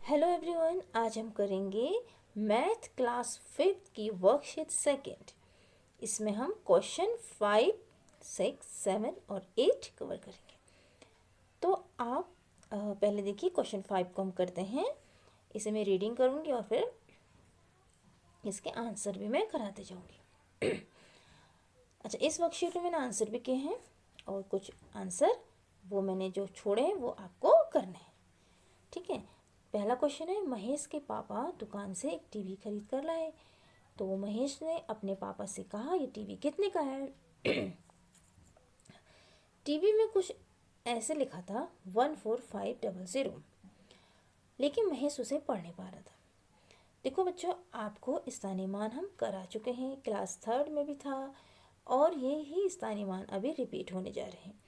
Hello everyone, आज हम करेंगे मैथ क्लास 5th की वर्कशीट सेकंड। इसमें हम क्वेश्चन 5, 6, 7 और 8 कवर करेंगे। तो आप पहले देखिए क्वेश्चन 5 को हम करते हैं। इसे मैं रीडिंग करूँगी और फिर इसके आंसर भी मैं कराते जाऊँगी। अच्छा, इस वर्कशीट में मैंने आंसर भी किए हैं और कुछ आंसर वो मैंने जो छोड़े हैं वो आपको करने हैं। ठीक है। पहला क्वेश्चन है, महेश के पापा दुकान से एक टीवी खरीद कर लाए। तो महेश ने अपने पापा से कहा, ये टीवी कितने का है? टीवी में कुछ ऐसे लिखा था 14500, लेकिन महेश उसे पढ़ नहीं पा रहा था। देखो बच्चों, आपको स्थानीय मान हम करा चुके हैं, क्लास 3rd में भी था और ये ही स्थानीय मान अभी रिपीट होने जा रहे हैं।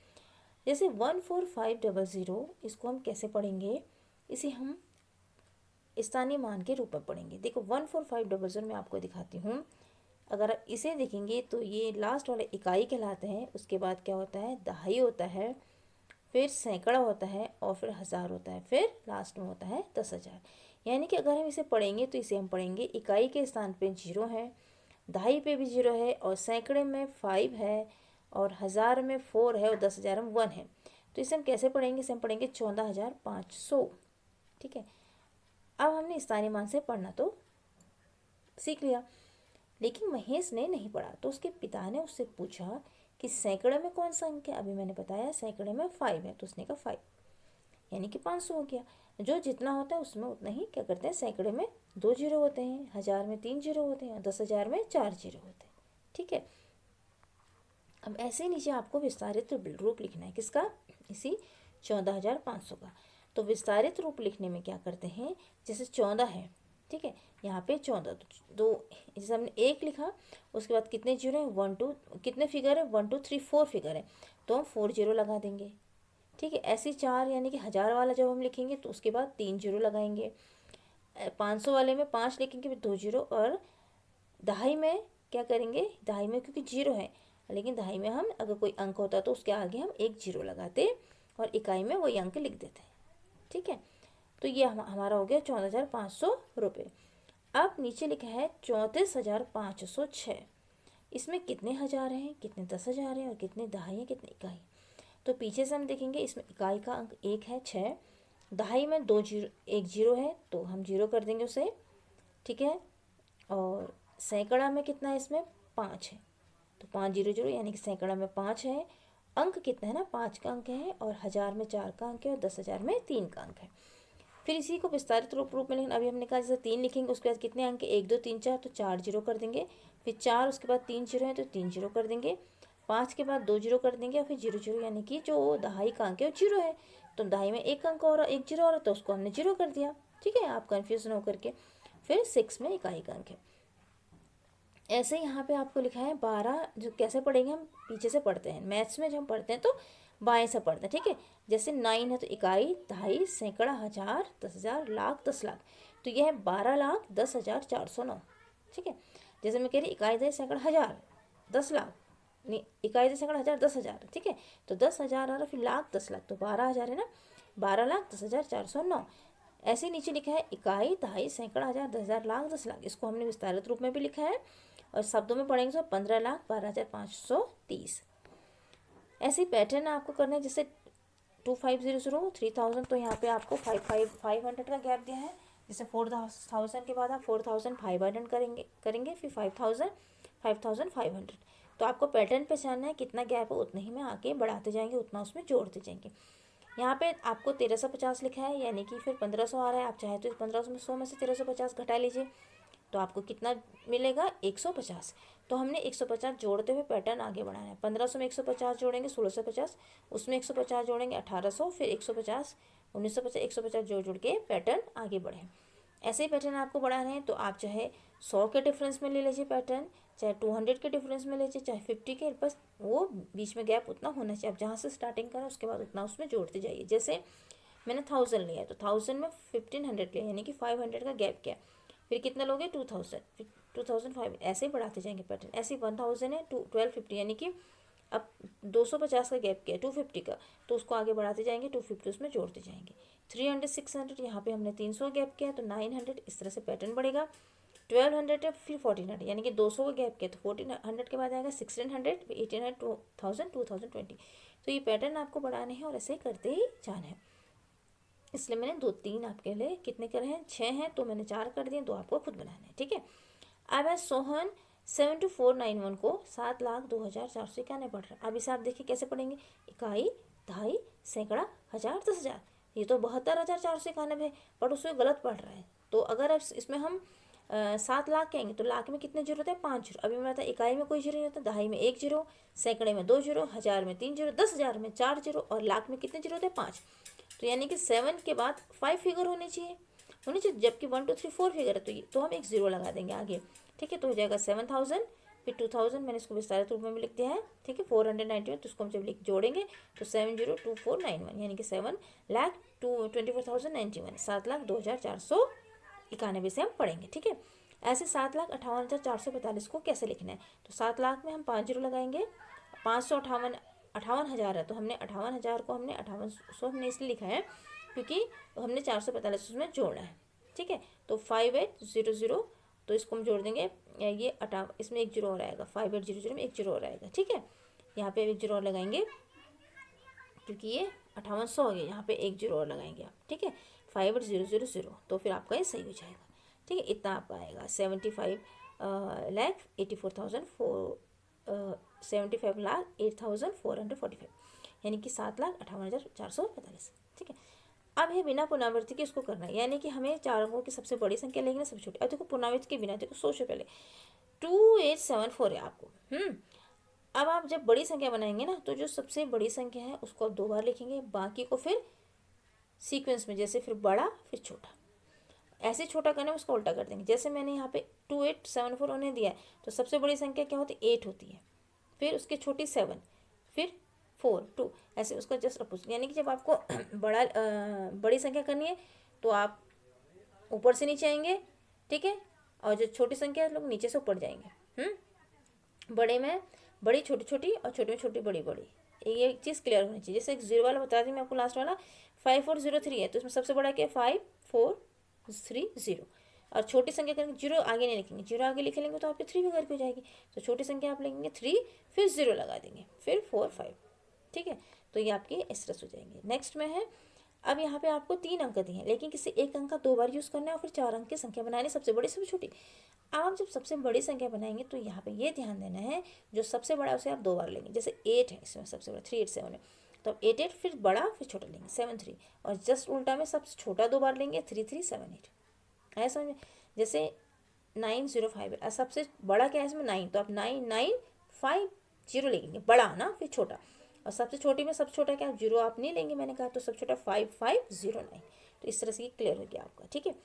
जैसे 14500, इसको हम कैसे पढ़ेंगे? इसे हम स्थानीय मान के रूप में पढ़ेंगे। देखो 14500 में आपको दिखाती हूँ। अगर आप इसे देखेंगे तो ये लास्ट वाले इकाई कहलाते हैं। उसके बाद क्या होता है? दहाई होता है, फिर सैकड़ा होता है और फिर हज़ार होता है, फिर लास्ट में होता है 10,000। यानी कि अगर हम इसे पढ़ेंगे तो इसे हम पढ़ेंगे इकाई के स्थान पे 0 है, दहाई पे भी 0 है और सैकड़े में 5 है और हज़ार में 4 है और 10,000 में 1 है। तो इसे हम कैसे पढ़ेंगे? इसे हम पढ़ेंगे 14,500। ठीक है। अब हमने स्थानीय मान से पढ़ना तो सीख लिया, लेकिन महेश ने नहीं पढ़ा। तो उसके पिता ने उससे पूछा कि सैकड़े में कौन सा अंक है? अभी मैंने बताया सैकड़े में 5 है, तो उसने कहा 5, यानी कि 500 हो गया। जो जितना होता है उसमें उतना ही क्या करते हैं? सैकड़े में 2 जीरो होते हैं, हज़ार में 3 जीरो होते हैं, 10,000 में 4 जीरो होते हैं। ठीक है। अब ऐसे ही नीचे आपको विस्तारित रूप लिखना है। किसका? इसी 14,500 का। तो विस्तारित रूप लिखने में क्या करते हैं? जैसे 14 है, ठीक है, यहाँ पे 14, तो जैसे हमने 1 लिखा, उसके बाद कितने जीरो हैं? 1 2, कितने फिगर है? 1 2 3 4 फिगर है, तो हम 4 जीरो लगा देंगे। ठीक है। ऐसे 4 यानी कि 1000 वाला जब हम लिखेंगे तो उसके बाद 3 जीरो लगाएंगे। 500 वाले में 5 लिखेंगे, फिर 2 जीरो। और दहाई में क्या करेंगे? दहाई में क्योंकि 0 है, लेकिन दहाई में हम अगर कोई अंक होता तो उसके आगे हम 1 जीरो लगाते और इकाई में वही अंक लिख देते हैं। ठीक है। तो ये हमारा हो गया 14,500 रुपये। अब नीचे लिखा है 34,506। इसमें कितने हज़ार हैं, कितने 10,000 हैं और कितने दहाई हैं, कितने इकाई? तो पीछे से हम देखेंगे, इसमें इकाई का अंक 1 है, 6। दहाई में 2 जीरो, 1 जीरो है, तो हम जीरो कर देंगे उसे। ठीक है। और सैकड़ा में कितना है? इसमें 5 है, तो 5 जीरो जीरो, यानी कि सैकड़ा में 5 है। अंक कितना है ना? 5 का अंक है और हज़ार में 4 का अंक है और 10,000 में 3 का अंक है। फिर इसी को विस्तारित रूप में लेकिन अभी हमने कहा जैसे 3 लिखेंगे, उसके बाद कितने अंक? 1 2 3 4, तो 4 जीरो कर देंगे। फिर 4, उसके बाद 3 जीरो है तो 3 जीरो कर देंगे। 5 के बाद 2 जीरो कर देंगे और फिर जीरो जीरो, यानी कि जो दहाई का अंक है वो जीरो है। तो दहाई में 1 अंक और 1 जीरो और, तो उसको हमने जीरो कर दिया। ठीक है, आप कन्फ्यूज हो करके। फिर 6 में इकाई का अंक है। ऐसे यहाँ पे आपको लिखा है 12। जो कैसे पढ़ेंगे? हम पीछे से पढ़ते हैं। मैथ्स में जब हम पढ़ते हैं तो बाएं से पढ़ते हैं। ठीक है। जैसे 9 है तो इकाई, दहाई, सैकड़ा, हज़ार, 10,000, लाख, 10 लाख। तो यह है 12,10,409। ठीक है। जैसे मैं कह रही इकाई, दहाई, सैकड़ा, हज़ार, 10 लाख, नहीं, इकाई, दहाई, सैकड़ा, हज़ार, 10,000। ठीक है। तो 10,000 आ रहा, फिर लाख, 10 लाख, तो 12,000 है ना। 12,10,409। ऐसे नीचे लिखा है इकाई, दहाई, सैकड़ा, हज़ार, 10,000, लाख, 10 लाख। इसको हमने विस्तारित रूप में भी लिखा है और शब्दों में पढ़ेंगे तो 15,12,530। ऐसे ही पैटर्न आपको करना है। जैसे 2500, 3000, तो यहाँ पे आपको 500 का गैप दिया है। जैसे 4,000 के बाद आप 4,500 करेंगे फिर 5,000, 5,500। तो आपको पैटर्न पहचानना है, कितना गैप है उतने ही में आगे बढ़ाते जाएंगे, उतना उसमें जोड़ते जाएंगे। यहाँ पे आपको 1350 लिखा है, यानी कि फिर 1500 आ रहा है। आप चाहे तो 1500 में से 1350 घटा लीजिए, तो आपको कितना मिलेगा? 150। तो हमने 150 जोड़ते हुए पैटर्न आगे बढ़ाना है। 1500 में 150 जोड़ेंगे 1650, उसमें 150 जोड़ेंगे 1800, फिर 150, 1950, 150 जोड़ के पैटर्न आगे बढ़े। ऐसे ही पैटर्न आपको बढ़ाने हैं, तो आप चाहे 100 के डिफरेंस में ले लीजिए पैटर्न, चाहे 200 के डिफरेंस में लीजिए, चाहे 50 के, बस वो बीच में गैप उतना होना चाहिए। आप जहाँ से स्टार्टिंग करें उसके बाद उतना उसमें जोड़ते जाइए। जैसे मैंने 1000 लिया है तो 1000 में 1500 लिया, यानी कि 500 का गैप किया। फिर कितना लोगे? 2000, फिर 2005, ऐसे ही बढ़ाते जाएंगे पैटर्न। ऐसे ही 1000 है 1250, यानी कि अब 250 का गैप किया 250 का, तो उसको आगे बढ़ाते जाएंगे, 250 उसमें जोड़ते जाएंगे। 300 600, यहाँ पे हमने 300 गैप किया तो 900, इस तरह से पैटर्न बढ़ेगा। 1200 है फिर 1400, यानी कि 200 का गैप किया तो 1400 के बाद आएगा 1600, 1800, 2000, 2020। तो ये पैटर्न आपको बढ़ाने हैं और ऐसे ही करते ही जाना है। इसलिए मैंने 2 3 आपके लिए कितने करे हैं, 6 हैं, तो मैंने 4 कर दिए, 2 आपको खुद बनाना है। ठीक है। अब है सोहन 72491 को 7,02,491 पढ़ रहा है। अब इसे आप देखिए कैसे पढ़ेंगे, इकाई, दहाई, सैकड़ा, हजार, 10,000। ये तो 72,491 है, पर उसमें गलत पढ़ रहा है। तो अगर अब इसमें हम 7 लाख कहेंगे तो लाख में कितने जीरो होते हैं, 5 जीरो। अभी मैं बताया इकाई में कोई जीरो नहीं होता, दहाई में 1 जीरो, सैकड़े में 2 जीरो, हजार में 3 जीरो, 10,000 में 4 जीरो और लाख में कितने जीरो होते हैं, 5। तो यानी कि 7 के बाद 5 फिगर होने चाहिए, जबकि 1 2 3 4 फिगर है तो हम एक जीरो लगा देंगे आगे। ठीक है। तो हो जाएगा 7000, फिर 2000, मैंने इसको विस्तारित रूप में भी लिख दिया है। ठीक है। 491, तो उसको हम जब जोड़ेंगे तो 702491, यानी कि 7,24,091, 7,02,491 से हम पढ़ेंगे। ठीक है। ऐसे 7,58,445 को कैसे लिखना है, तो 7 लाख में हम 5 जीरो लगाएंगे, 58,000 है तो हमने 58,000 को हमने 5800 हमने इसलिए लिखा है क्योंकि हमने 445 उसमें जोड़ना है। ठीक है। तो 5800, तो इसको हम जोड़ देंगे, ये इसमें 1 जीरो और आएगा, 5800 में 1 जीरो और आएगा। ठीक है। यहाँ पे 1 जीरो और लगाएंगे क्योंकि ये 5800 हो गया, यहाँ पे 1 जीरो और लगाएंगे आप। ठीक है। 58,000, तो फिर आपका ये सही हो जाएगा। ठीक है। इतना आपका आएगा 75,08,445, यानी कि 7,58,445। ठीक है। अब है बिना पुनरावृत्ति के इसको करना है, यानी कि हमें 4 अंकों की सबसे बड़ी संख्या लेंगे ना सबसे छोटी। अब देखो पुनरावृत्ति के बिना, देखो सोचो पहले 2874 है आपको। अब आप जब बड़ी संख्या बनाएंगे ना तो जो सबसे बड़ी संख्या है उसको आप 2 बार लिखेंगे, बाकी को फिर सीक्वेंस में, जैसे फिर बड़ा फिर छोटा, ऐसे छोटा करने में उसका उल्टा कर देंगे। जैसे मैंने यहाँ पे 2874 उन्हें दिया है तो सबसे बड़ी संख्या क्या होती है, 8 होती है, फिर उसकी छोटी 7, फिर 4 2, ऐसे उसका जस्ट अपोजिट। यानी कि जब आपको बड़ी संख्या करनी है तो आप ऊपर से नीचे आएंगे। ठीक है। और जो छोटी संख्या है लोग नीचे से ऊपर जाएंगे। बड़े में बड़ी छोटी छोटी और छोटी में छोटी बड़ी बड़ी, ये एक चीज़ क्लियर होनी चाहिए। जैसे एक जीरो वाला बता दी मैं आपको, लास्ट वाला 5403 है तो इसमें सबसे बड़ा क्या है 5430, और छोटी संख्या करेंगे जीरो आगे नहीं लिखेंगे, जीरो आगे लिख लेंगे तो आपकी 3 फिगर पे हो जाएगी। तो छोटी संख्या आप लिखेंगे 3, फिर 0 लगा देंगे, फिर 4 5। ठीक है। तो ये आपके इस तरह हो जाएंगे। नेक्स्ट में है, अब यहाँ पे आपको 3 अंक दिए हैं, लेकिन किसी एक अंक का 2 बार यूज़ करना है और फिर 4 अंक की संख्या बनानी, सबसे बड़ी सबसे छोटी। आप जब सबसे बड़ी संख्या बनाएंगे तो यहाँ पे ये ध्यान देना है, जो सबसे बड़ा है उसे आप 2 बार लेंगे। जैसे 8 है, इसमें सबसे बड़ा 387 है, तो आप 8 8 फिर बड़ा फिर छोटा लेंगे 7 3, और जस्ट उल्टा में सबसे छोटा 2 बार लेंगे 3 3 7 8। आया समझ में। जैसे 905 है, सबसे बड़ा क्या है इसमें 9, तो आप 9950 लेंगे, बड़ा ना फिर छोटा, और सबसे छोटी में सबसे छोटा क्या, जीरो आप नहीं लेंगे मैंने कहा, तो सबसे छोटा 5509। तो इस तरह से क्लियर हो गया आपका। ठीक है।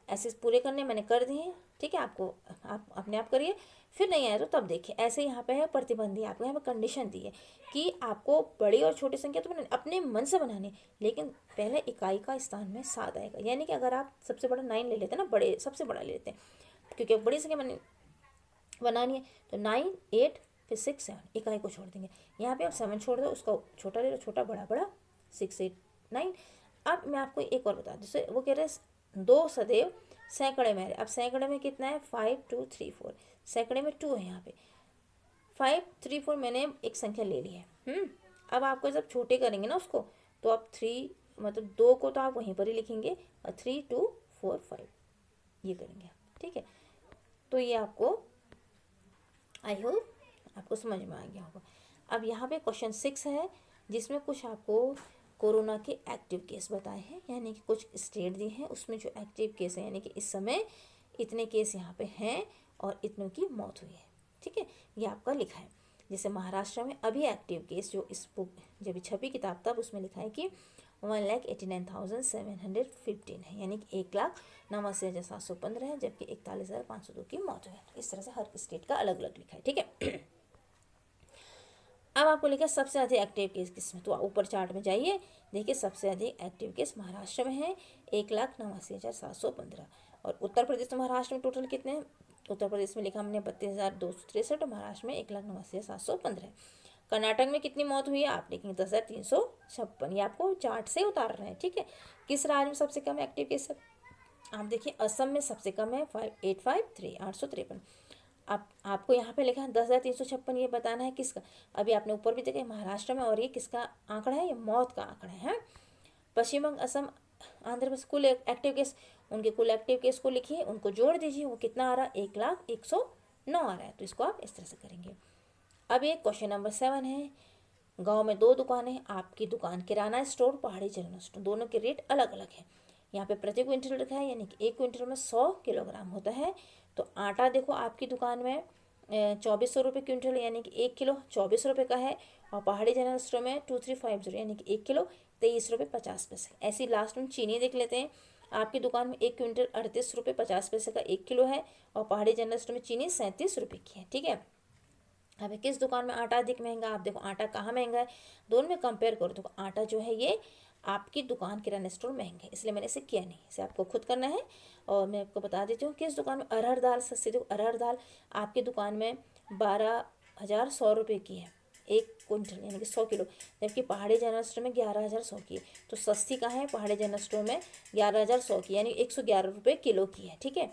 ऐसे पूरे करने मैंने कर दिए हैं। ठीक है। आपको आप अपने आप करिए, फिर नहीं आया तो तब देखिए। ऐसे यहाँ पे है प्रतिबंधी, आपको यहाँ पे कंडीशन दी है कि आपको बड़ी और छोटी संख्या तो अपने मन से बनानी, लेकिन पहले इकाई का स्थान में 7 आएगा। यानी कि अगर आप सबसे बड़ा 9 ले लेते हैं ना, बड़े सबसे बड़ा ले लेते हैं क्योंकि अब बड़ी संख्या बनानी है, तो 9 8 फिर 6 7, इकाई को छोड़ देंगे। यहाँ पे आप 7 छोड़ दो, उसका छोटा ले लो, छोटा बड़ा बड़ा 6 8 9। अब मैं आपको एक और बता दूँ, जैसे वो कह रहे हैं 2 सदैव सैकड़े में। अब सैकड़े में कितना है 5 2 3 4, सैकड़े में 2 है, यहाँ पे 5 3 4 मैंने एक संख्या ले ली है। अब आपको जब छोटे करेंगे ना उसको, तो आप 3 मतलब 2 को तो आप वहीं पर ही लिखेंगे और 3 2 4 5 ये करेंगे आप। ठीक है। तो ये आपको आई होप आपको समझ में आ गया होगा। अब यहाँ पे क्वेश्चन 6 है, जिसमें कुछ आपको कोरोना के एक्टिव केस बताए हैं, यानी कि कुछ स्टेट दिए हैं उसमें जो एक्टिव केस है, यानी कि इस समय इतने केस यहाँ पे हैं और इतनों की मौत हुई है। ठीक है। ये आपका लिखा है। जैसे महाराष्ट्र में अभी एक्टिव केस जो इस बुक जब छपी किताब तब उसमें लिखा है कि 1,89,715 है, यानी कि 1,89,715 है, जबकि 41,502 की मौत है। इस तरह से हर स्टेट का अलग अलग लिखा है। ठीक है। अब आपको लिखा सबसे अधिक एक्टिव केस किसमें, तो ऊपर चार्ट में जाइए, देखिए सबसे अधिक एक्टिव केस महाराष्ट्र में है 1,89,715। और उत्तर प्रदेश तो महाराष्ट्र में टोटल कितने हैं, उत्तर प्रदेश में लिखा हमने 32,263, महाराष्ट्र में 1,89,715 है। कर्नाटक में कितनी मौत हुई है आप लिखेंगे 10,300 56, ये आपको चार्ट से उतार रहे हैं। ठीक है, किस राज्य में सबसे कम एक्टिव केस है? आप देखिए असम में सबसे कम है 5853, 853। आप आपको यहाँ पे लिखा है 10,356, ये बताना है किसका। अभी आपने ऊपर भी देखा महाराष्ट्र में, और ये किसका आंकड़ा है? ये मौत का आंकड़ा है। पश्चिम बंग, असम, आंध्र प्रदेश कुल एक्टिव केस, उनके कुल एक्टिव केस को लिखिए, उनको जोड़ दीजिए, वो कितना आ रहा है? 1,01,09 आ रहा है। तो इसको आप इस तरह से करेंगे। अब ये क्वेश्चन नंबर 7 है। गांव में 2 दुकानें, आपकी दुकान किराना स्टोर, पहाड़ी जनरल स्टोर, दोनों के रेट अलग अलग है। यहाँ पे प्रति क्विंटल लिखा है, यानी कि 1 क्विंटल में 100 किलोग्राम होता है। तो आटा देखो आपकी दुकान में 2400 रुपये क्विंटल, यानी कि 1 किलो 24 रुपये का है। और पहाड़ी जनरल स्टोर में 2350, यानी कि 1 किलो 23 रुपये 50 पैसे। ऐसी लास्ट में चीनी देख लेते हैं। आपकी दुकान में 1 क्विंटल 38 रुपये 50 पैसे का 1 किलो है, और पहाड़ी जनरल स्टोर में चीनी 37 रुपये की है। ठीक है, अब किस दुकान में आटा अधिक महंगा? आप देखो आटा कहाँ महंगा है, दोनों में कंपेयर करो तो आटा जो है ये आपकी दुकान किराना स्टोर महंगा है, इसलिए मैंने इसे किया नहीं, इसे आपको खुद करना है। और मैं आपको बता देती हूँ किस दुकान में अरहर दाल सस्ती। देखो अरहर दाल आपकी दुकान में 12,100 रुपये की है 1 क्विंटल, यानी कि 100 किलो, जबकि पहाड़ी जनरल स्टोर में 11,100 की है। तो सस्ती कहाँ है? पहाड़ी जनरल स्टोर में 11,100 की, यानी 111 रुपये किलो की है। ठीक है,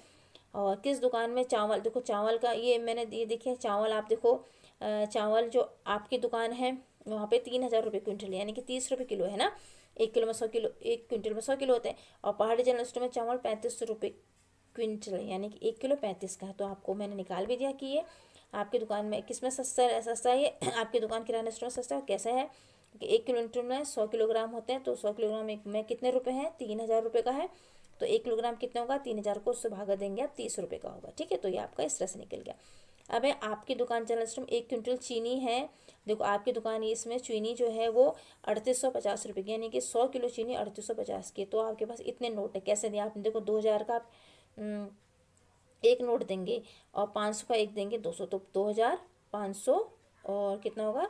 और किस दुकान में चावल, देखो चावल का ये मैंने ये देखिए चावल, आप देखो चावल जो आपकी दुकान है वहाँ पे 3,000 रुपये क्विंटल, यानी कि 30 रुपये किलो है ना। 1 किलो में 100 किलो, 1 क्विंटल में 100 किलो होते हैं। और पहाड़ी जनरल स्टोर में चावल 3500 रुपये क्विंटल, यानी कि 1 किलो 35 का है। तो आपको मैंने निकाल भी दिया कि ये आपकी दुकान में किस में सस्ता है ये आपकी दुकान किराना स्टोर में सस्ता है। कैसा है कि 1 क्विंटल में 100 किलोग्राम होते हैं, तो 100 किलोग्राम में कितने रुपए हैं? 3,000 रुपये का है। तो 1 किलोग्राम कितना होगा? 3,000 को उससे भागा देंगे आप, 30 रुपये का होगा। ठीक है, तो ये आपका इस तरह से निकल गया। अब है आपकी दुकान जनरल स्टोर में 1 क्विंटल चीनी है। देखो आपकी दुकान इसमें चीनी जो है वो 3850 रुपये की, यानी कि 100 किलो चीनी 3850 की। तो आपके पास इतने नोट है, कैसे दिया आपने? देखो 2,000 का एक नोट देंगे, और 500 का एक देंगे, 200, तो 2,500, और कितना होगा?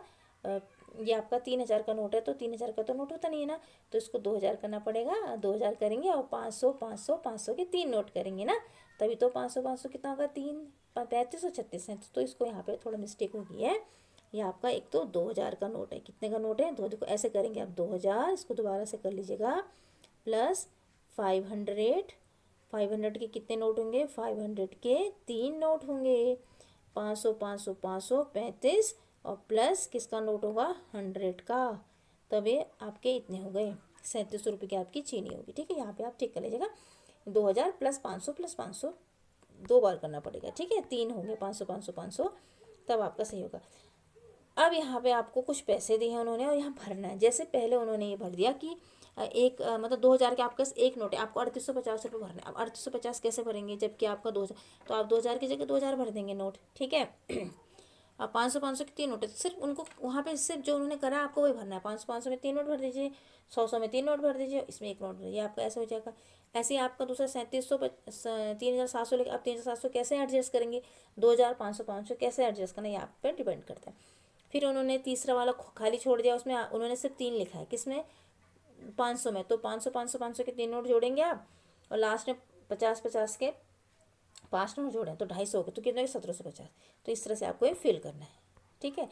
ये आपका 3,000 का नोट है, तो 3,000 का तो नोट होता नहीं है ना, तो इसको 2,000 करना पड़ेगा। 2,000 करेंगे और 500 500 500 के 3 नोट करेंगे ना, तभी तो 500 500 कितना होगा? 3 35 और 36 है। तो इसको यहाँ पे थोड़ा मिस्टेक हो गई है। ये आपका एक तो 2,000 का नोट है। कितने का नोट है? दो। देखो ऐसे करेंगे आप, 2,000, इसको दोबारा से कर लीजिएगा, प्लस 500, 500 के कितने नोट होंगे? 500 के 3 नोट होंगे। 500 500 500 35, और प्लस किसका नोट होगा? 100 का। तब ये आपके इतने हो गए 3700 रुपये की आपकी चीनी होगी। ठीक है, यहाँ पे आप ठीक कर लीजिएगा। 2,000 प्लस 500 प्लस 500 2 बार करना पड़ेगा। ठीक है, 3 होंगे, 500 500 500, तब आपका सही होगा। अब यहाँ पे आपको कुछ पैसे दिए हैं उन्होंने, और यहाँ भरना है। जैसे पहले उन्होंने ये भर दिया कि मतलब 2,000 के आपके पास एक नोट है, आपको 3850 रुपये भरना है। अब 3850 कैसे भरेंगे जबकि आपका 2,000, तो आप 2,000 की जगह 2,000 भर देंगे नोट। ठीक है, अब 500 500 के 3 नोट है, तो सिर्फ उनको वहाँ पे सिर्फ जो उन्होंने करा आपको वही भरना है। 500 500 में 3 नोट भर दीजिए, 100 में 3 नोट भर दीजिए, इसमें 1 नोट भर दीजिए, आपका ऐसा हो जाएगा। ऐसे ही आपका दूसरा 3700 3,700 लेकर, आप 3,700 कैसे एडजस्ट करेंगे? 2,000 500 500 कैसे एडजस्ट करना, ये आप पर डिपेंड करता है। फिर उन्होंने तीसरा वाला खाली छोड़ दिया, उसमें उन्होंने सिर्फ 3 लिखा है। किसमें? 500 में। तो 500 500 500 के 3 नोट जोड़ेंगे आप, और लास्ट में 50 50 के 5 नोट जोड़ें, तो 250 हो गए, तो कितने? 1,750। तो इस तरह से आपको ये फिल करना है। ठीक है,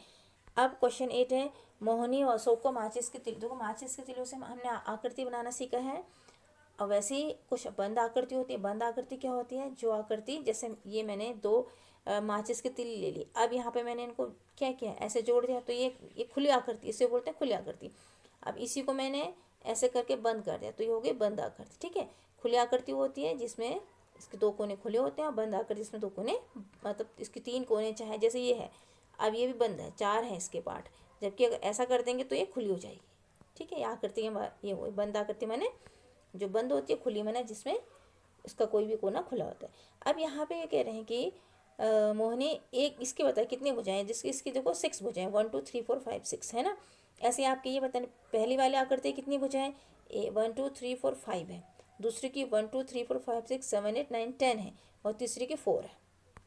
अब क्वेश्चन 8 है। मोहनी और अशोक को माचिस के तिल, देखो माचिस के तिलों से हमने आकृति बनाना सीखा है। और वैसे ही कुछ बंद आकृति होती है। बंद आकृति क्या होती है? जो आकृति, जैसे ये मैंने 2 माचिस के तिल ले ली, अब यहाँ पे मैंने इनको क्या किया? ऐसे जोड़ दिया, तो ये खुली आकृति, इसे बोलते हैं खुली आकृति। अब इसी को मैंने ऐसे करके बंद कर दिया, तो ये हो गई बंद आकृति। ठीक है, खुली आकृति होती है जिसमें इसके 2 कोने खुले होते हैं, और बंद आकृति जिसमें 2 कोने, मतलब इसके 3 कोने, चाहे जैसे ये है, अब ये भी बंद है, 4 हैं इसके पार्ट, जबकि अगर ऐसा कर देंगे तो ये खुली हो जाएगी। ठीक है, ये आकृति ये हुई बंद आकृति, मैंने जो बंद होती है, खुली मैंने जिसमें इसका कोई भी कोना खुला होता है। अब यहाँ पे ये कह रहे हैं कि मोहनी एक इसके बताए कितनी भुजाएं, जिसकी इसकी देखो 6 भुजाएं, 1 2 3 4 5 6 है ना। ऐसे आपके ये बताने, पहली वाली आकृति कितनी भुजाएं? 1 2 3 4 5 है, दूसरी की 1 2 3 4 5 6 7 8 9 10 है, और तीसरी की 4 है।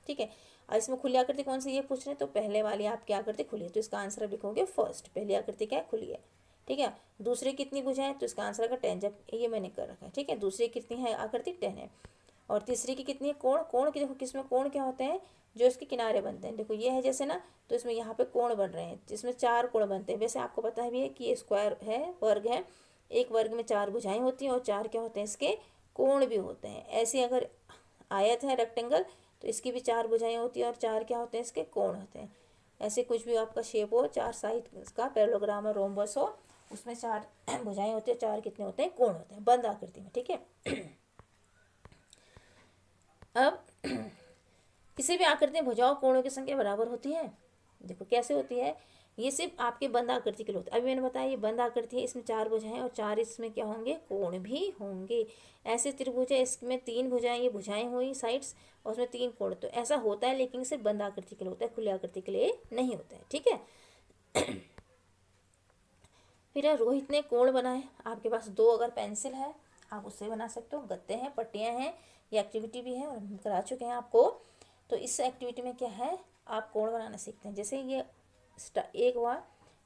ठीक है, और इसमें खुली आकृति कौन सी ये पूछ रहे हैं, तो पहले वाली आपकी आकृति खुली है, तो इसका आंसर आप लिखोगे फर्स्ट। पहली आकृति क्या है? खुली है। ठीक है, दूसरी कितनी भुजाएं? तो इसका आंसर का 10, जब ये मैंने कर रखा है। ठीक है, दूसरी कितनी है आकृति? 10 है। और तीसरी की कितनी है, कोण। कोण की देखो किसमें कोण क्या होते हैं, जो इसके किनारे बनते हैं। देखो ये है जैसे ना, तो इसमें यहाँ पे कोण बन रहे हैं, जिसमें 4 कोण बनते हैं। वैसे आपको पता है भी है कि ये स्क्वायर है, वर्ग है, एक वर्ग में 4 भुजाएं होती हैं और 4 क्या होते हैं, इसके कोण भी होते हैं। ऐसे अगर आयत है रेक्टेंगल, तो इसकी भी 4 भुजाएं होती हैं और 4 क्या होते हैं, इसके कोण होते हैं। ऐसे कुछ भी आपका शेप हो, 4 साइड का पैरेललोग्राम और रोम्बस हो, उसमें 4 भुजाएं होती है, 4 कितने होते हैं, कोण होते हैं, बंद आकृति में। ठीक है। अब किसी भी आकृति में भुजाओं कोणों की संख्या बराबर होती है। देखो कैसे होती है, ये सिर्फ आपके बंद आकृति के लिए होता है। अभी मैंने बताया ये बंद आकृति है, इसमें 4 भुजाएं और 4 इसमें क्या होंगे, कोण भी होंगे। ऐसे त्रिभुज है, इसमें 3 भुजाएं, ये भुजाएं हुई साइड्स, और उसमें 3 कोण। तो ऐसा होता है, लेकिन सिर्फ बंद आकृति के लिए होता है, खुली आकृति के लिए नहीं होता है। ठीक है। फिर रोहित ने कोण बनाए। आपके पास 2 अगर पेंसिल है, आप उससे बना सकते हो। गत्ते हैं, पट्टियाँ हैं, ये एक्टिविटी भी है और हम करा चुके हैं आपको। तो इस एक्टिविटी में क्या है, आप कोण बनाना सीखते हैं। जैसे ये एक हुआ,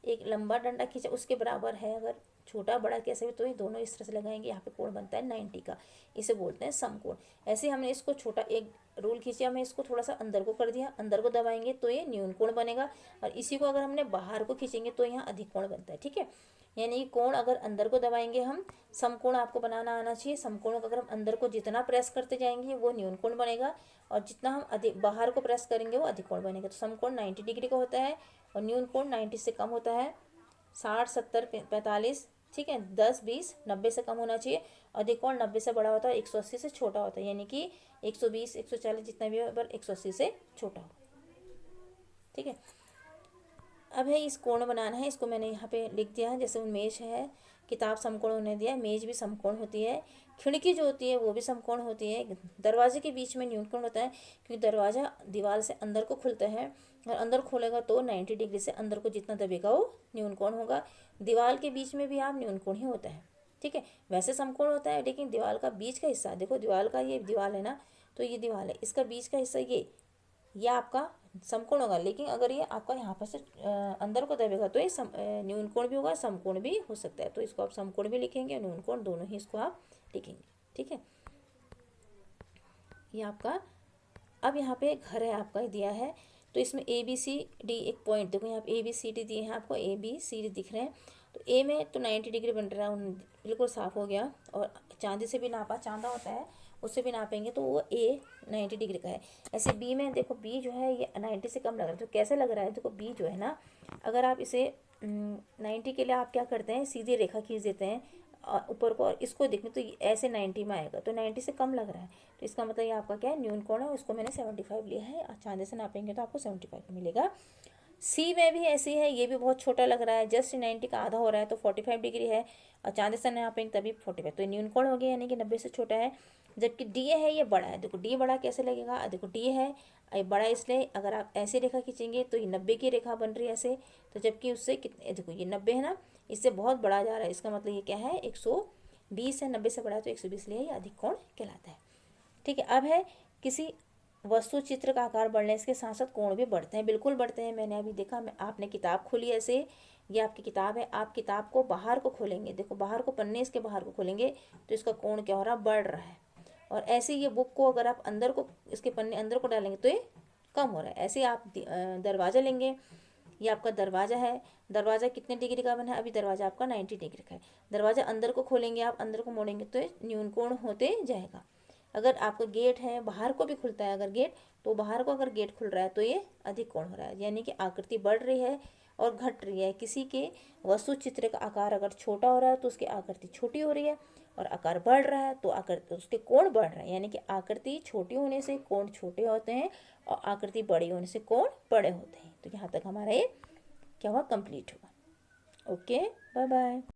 एक लंबा डंडा खींचा, उसके बराबर है अगर छोटा बड़ा कैसे भी, तो ये दोनों इस तरह से लगाएंगे, यहाँ पे कोण बनता है 90 का, इसे बोलते हैं समकोण। ऐसे हमने इसको छोटा एक रूल खींचा, हमने इसको थोड़ा सा अंदर को कर दिया, अंदर को दबाएंगे तो ये न्यून कोण बनेगा, और इसी को अगर हमने बाहर को खींचेंगे तो यहाँ अधिक कोण बनता है। ठीक है। यानी कि कोण अगर अंदर को दबाएंगे हम, समकोण आपको बनाना आना चाहिए। समकोण को अगर हम अंदर को जितना प्रेस करते जाएंगे वो न्यून कोण बनेगा, और जितना हम अधिक बाहर को प्रेस करेंगे वो अधिक कोण बनेगा। तो समकोण 90 डिग्री का होता है और न्यून कोण 90 से कम होता है, 60, 70, 45। ठीक है, 10, 20, 90 से कम होना चाहिए। अधिक कोण 90 से बड़ा होता है, 180 से छोटा होता है, यानी कि 120, 140 जितना भी हो, पर 180 से छोटा हो। ठीक है। अब है इस कोण बनाना है, इसको मैंने यहाँ पे लिख दिया है। जैसे मेज है, किताब समकोण होने दिया है, मेज भी समकोण होती है, खिड़की जो होती है वो भी समकोण होती है। दरवाजे के बीच में न्यूनकोण होता है, क्योंकि दरवाजा दीवार से अंदर को खुलता है, और अंदर खोलेगा तो 90 डिग्री से अंदर को जितना दबेगा वो न्यूनकोण होगा। दीवार के बीच में भी आप न्यूनकोण ही होता है। ठीक है। वैसे समकोण होता है, लेकिन दीवार का बीच का हिस्सा, देखो दीवार का ये दीवार है ना, तो ये दीवार है, इसका बीच का हिस्सा ये आपका समकोण होगा। लेकिन अगर ये आपका यहाँ पर से अंदर को दबेगा तो ये न्यूनकोण भी होगा, समकोण भी हो सकता है। तो इसको आप समकोण भी लिखेंगे और न्यूनकोण दोनों ही इसको आप लिखेंगे। ठीक है। ये आपका, अब यहाँ पे घर है आपका दिया है, तो इसमें ABCD एक पॉइंट, देखो यहाँ पे ABCD दिए हैं आपको, ABCD दिख रहे हैं। तो ए में तो 90 डिग्री बन रहा है, बिल्कुल साफ हो गया। और चांदी से भी नापा, चांदा होता है, उससे भी नापेंगे तो वो A 90 डिग्री का है। ऐसे बी में देखो, बी जो है ये 90 से कम लग रहा है। तो कैसे लग रहा है, देखो बी जो है ना, अगर आप इसे 90 के लिए आप क्या करते हैं, सीधी रेखा खींच देते हैं ऊपर को, और इसको देखें तो ऐसे 90 में आएगा, तो 90 से कम लग रहा है। तो इसका मतलब ये आपका क्या है, न्यून कोण है। उसको मैंने 75 लिया है, चांदी से नापेंगे तो आपको 75 मिलेगा। सी में भी ऐसी है, ये भी बहुत छोटा लग रहा है, जस्ट 90 का आधा हो रहा है, तो 45 डिग्री है, और चांदी से नापेंगे तभी 45, तो न्यून कोण हो गया, यानी कि 90 से छोटा है। जबकि डी है ये बड़ा है। देखो डी बड़ा कैसे लगेगा, देखो डी है ये बड़ा, इसलिए अगर आप ऐसी रेखा खींचेंगे तो ये 90 की रेखा बन रही है ऐसे, तो जबकि उससे कितने, देखो ये 90 है ना, इससे बहुत बड़ा जा रहा है, इसका मतलब ये क्या है, 120 है, 90 से बड़ा है तो 120 लिए ये अधिक कोण कहलाता है। ठीक है। अब है किसी वस्तु चित्र का आकार बढ़ने के साथ साथ कोण भी बढ़ते हैं, बिल्कुल बढ़ते हैं। मैंने अभी देखा, मैं आपने किताब खोली ऐसे, ये आपकी किताब है, आप किताब को बाहर को खोलेंगे, देखो बाहर को, पन्ने इसके बाहर को खोलेंगे तो इसका कोण क्या हो रहा है, बढ़ रहा है। और ऐसे ये बुक को अगर आप अंदर को, इसके पन्ने अंदर को डालेंगे तो ये कम हो रहा है। ऐसे आप दरवाज़ा लेंगे, ये आपका दरवाज़ा है, दरवाज़ा कितने डिग्री का बना है, अभी दरवाज़ा आपका 90 डिग्री का है। दरवाज़ा अंदर को खोलेंगे, आप अंदर को मोड़ेंगे तो ये न्यून कोण होते जाएगा। अगर आपका गेट है, बाहर को भी खुलता है अगर गेट, तो बाहर को अगर गेट खुल रहा है तो ये अधिक कोण हो रहा है, यानी कि आकृति बढ़ रही है और घट रही है। किसी के वस्तु चित्र का आकार अगर छोटा हो रहा है तो उसकी आकृति छोटी हो रही है, और आकार बढ़ रहा है तो आकृति, उसके कोण बढ़ रहे हैं। यानी कि आकृति छोटी होने से कोण छोटे होते हैं, और आकृति बड़ी होने से कोण बड़े होते हैं। तो यहाँ तक हमारा ये क्या हुआ, कंप्लीट हुआ। Okay, bye bye.